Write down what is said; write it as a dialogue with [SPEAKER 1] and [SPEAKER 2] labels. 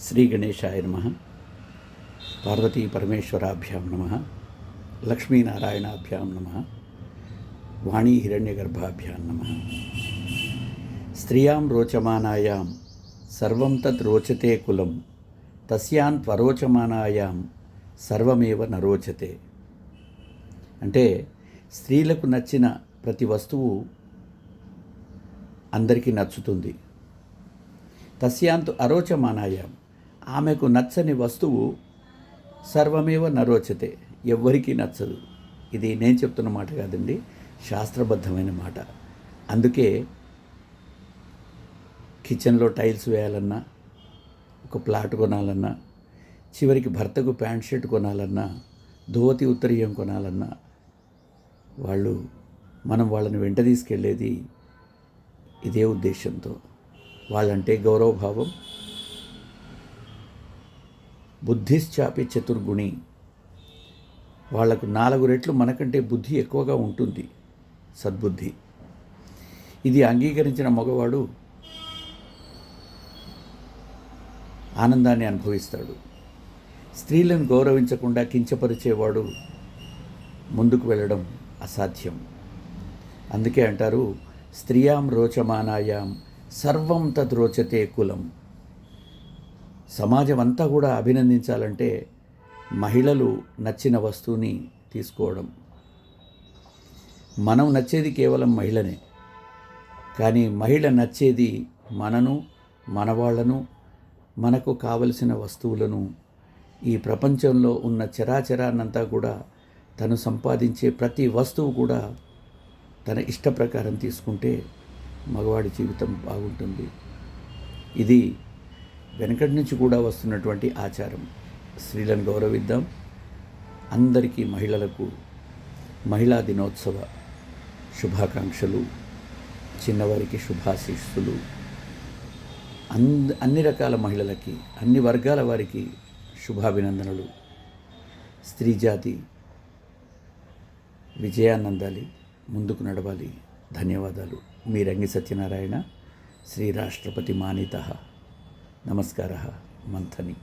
[SPEAKER 1] శ్రీ గణేశాయ నమః. పార్వతీ పరమేశ్వరాభ్యాం నమః. లక్ష్మీనారాయణాభ్యాం నమః. వాణీ హిరణ్యగర్భాభ్యాం నమః. స్త్రియాం రోచమానాయాం సర్వం తత్ రోచతే కులం తస్యాన్ త్వరోచమానాయాం సర్వమేవ నరోచతే. అంటే స్త్రీలకు నచ్చిన ప్రతి వస్తువు అందరికీ నచ్చుతుంది. తస్యాంతు అరోచమానాయాం, ఆమెకు నచ్చని వస్తువు సర్వమేవ నరోచతే, ఎవ్వరికీ నచ్చదు. ఇది నేను చెప్తున్న మాట కాదండి, శాస్త్రబద్ధమైన మాట. అందుకే కిచెన్లో టైల్స్ వేయాలన్నా, ఒక ప్లాట్ కొనాలన్నా, చివరికి భర్తకు ప్యాంట్ షర్ట్ కొనాలన్నా, ధోతి ఉత్తరీయం కొనాలన్నా మనం వాళ్ళని వెంట తీసుకెళ్ళేది ఇదే ఉద్దేశంతో. వాళ్ళంటే గౌరవభావం. బుద్ధిశ్చాపి చతుర్గుణి, వాళ్లకు 4 రెట్లు మనకంటే బుద్ధి ఎక్కువగా ఉంటుంది, సద్బుద్ధి. ఇది అంగీకరించిన మగవాడు ఆనందాన్ని అనుభవిస్తాడు. స్త్రీలను గౌరవించకుండా కించపరిచేవాడు ముందుకు వెళ్ళడం అసాధ్యం. అందుకే అంటారు, స్త్రియాం రోచమానాయాం సర్వం తద్ రోచతే కులం. సమాజం అంతా కూడా అభినందించాలంటే మహిళలు నచ్చిన వస్తువుని తీసుకోవడం. మనం నచ్చేది కేవలం మహిళనే, కానీ మహిళ నచ్చేది మనను, మనవాళ్లను, మనకు కావలసిన వస్తువులను, ఈ ప్రపంచంలో ఉన్న చరాచరాన్నంతా కూడా, తను సంపాదించే ప్రతి వస్తువు కూడా తన ఇష్ట ప్రకారం తీసుకుంటే మగవాడి జీవితం బాగుంటుంది. ఇది వెనకటి నుంచి కూడా వస్తున్నటువంటి ఆచారం. స్త్రీలను గౌరవిద్దాం. అందరికీ, మహిళలకు మహిళా దినోత్సవ శుభాకాంక్షలు, చిన్నవారికి శుభాశీస్సులు. అన్ని రకాల మహిళలకి, అన్ని వర్గాల వారికి శుభాభినందనలు. స్త్రీ జాతి విజయాన్నందాలి, ముందుకు నడవాలి. ధన్యవాదాలు. మీ రంగి సత్యనారాయణ, శ్రీ రాష్ట్రపతి మానితః. నమస్కారः. మంథని.